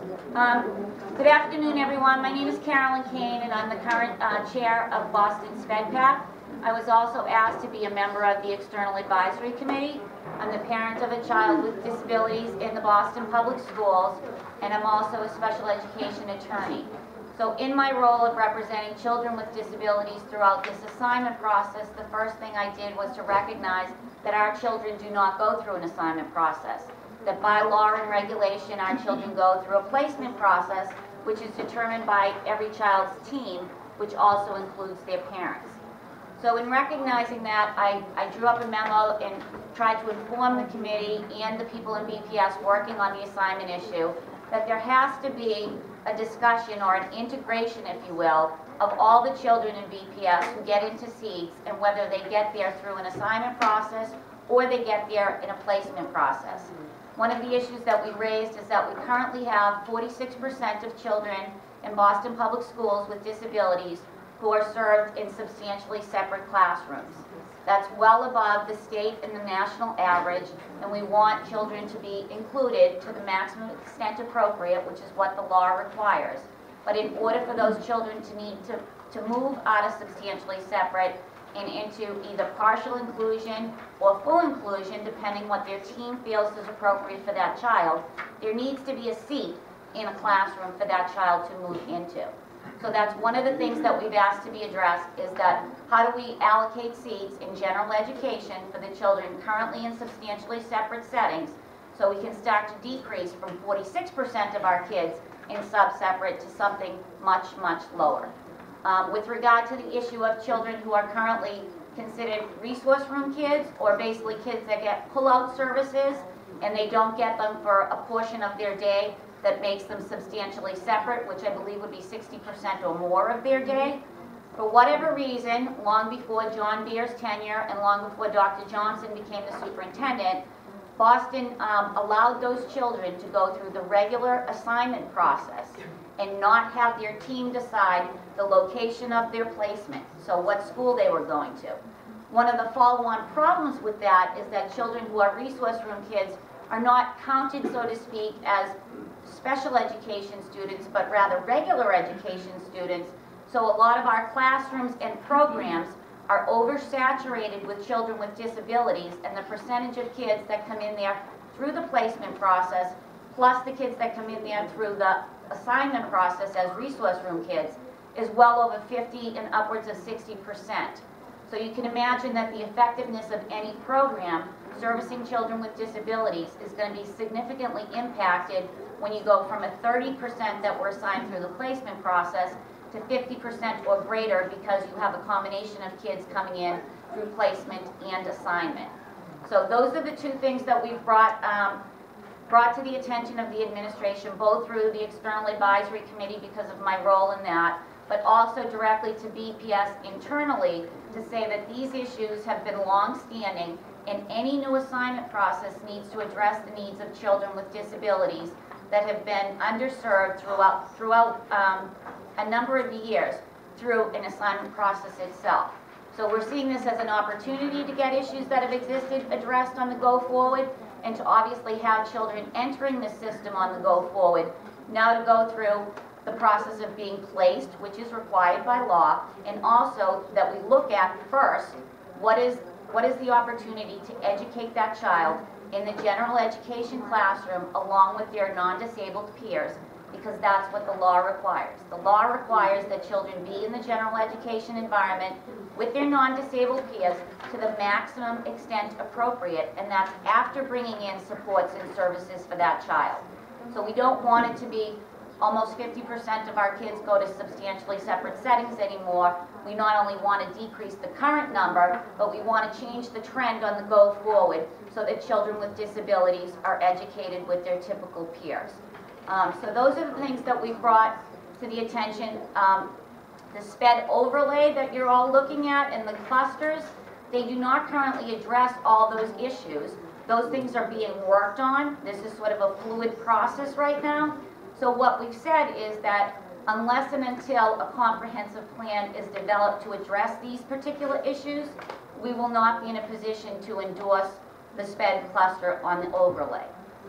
Good afternoon, everyone. My name is Carolyn Kain, and I'm the current chair of Boston SpedPac. I was also asked to be a member of the External Advisory Committee. I'm the parent of a child with disabilities in the Boston Public Schools, and I'm also a special education attorney. So in my role of representing children with disabilities throughout this assignment process, the first thing I did was to recognize that our children do not go through an assignment process. That by law and regulation, our children go through a placement process, which is determined by every child's team, which also includes their parents. So in recognizing that, I drew up a memo and tried to inform the committee and the people in BPS working on the assignment issue that there has to be a discussion or an integration, if you will, of all the children in BPS who get into seats, and whether they get there through an assignment process or they get there in a placement process. One of the issues that we raised is that we currently have 46% of children in Boston Public Schools with disabilities who are served in substantially separate classrooms. That's well above the state and the national average, and we want children to be included to the maximum extent appropriate, which is what the law requires. But in order for those children to need to move out of substantially separate and into either partial inclusion or full inclusion, depending what their team feels is appropriate for that child, there needs to be a seat in a classroom for that child to move into. So that's one of the things that we've asked to be addressed, is that how do we allocate seats in general education for the children currently in substantially separate settings, so we can start to decrease from 46% of our kids in sub-separate to something much, much lower. With regard to the issue of children who are currently considered resource room kids, or basically kids that get pull-out services and they don't get them for a portion of their day that makes them substantially separate, which I believe would be 60% or more of their day. For whatever reason, long before John Beer's tenure and long before Dr. Johnson became the superintendent, Boston allowed those children to go through the regular assignment process and not have their team decide the location of their placement, so what school they were going to. One of the follow-on problems with that is that children who are resource room kids are not counted, so to speak, as special education students, but rather regular education students. So a lot of our classrooms and programs are oversaturated with children with disabilities, and the percentage of kids that come in there through the placement process, plus the kids that come in there through the assignment process as resource room kids, is well over 50 and upwards of 60%. So you can imagine that the effectiveness of any program servicing children with disabilities is going to be significantly impacted when you go from a 30% that were assigned through the placement process to 50% or greater, because you have a combination of kids coming in through placement and assignment. So those are the two things that we've brought to the attention of the administration, both through the External Advisory Committee because of my role in that, but also directly to BPS internally to say that these issues have been long-standing, and any new assignment process needs to address the needs of children with disabilities that have been underserved throughout a number of years through an assignment process itself. So we're seeing this as an opportunity to get issues that have existed addressed on the go forward, and to obviously have children entering the system on the go forward now to go through the process of being placed, which is required by law, and also that we look at first what is the opportunity to educate that child in the general education classroom along with their non-disabled peers, because that's what the law requires. The law requires that children be in the general education environment with their non-disabled peers to the maximum extent appropriate, and that's after bringing in supports and services for that child. So we don't want it to be almost 50% of our kids go to substantially separate settings anymore. We not only want to decrease the current number, but we want to change the trend on the go forward so that children with disabilities are educated with their typical peers. So those are the things that we've brought to the attention. The SPED overlay that you're all looking at and the clusters, they do not currently address all those issues. Those things are being worked on. This is sort of a fluid process right now. So what we've said is that unless and until a comprehensive plan is developed to address these particular issues, we will not be in a position to endorse the SPED cluster on the overlay.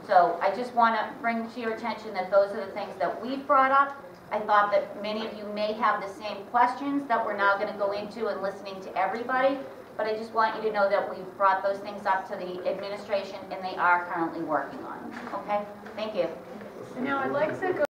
So I just want to bring to your attention that those are the things that we've brought up. I thought that many of you may have the same questions that we're now going to go into and listening to everybody, but I just want you to know that we've brought those things up to the administration and they are currently working on it. Okay? Thank you. Now I'd like to go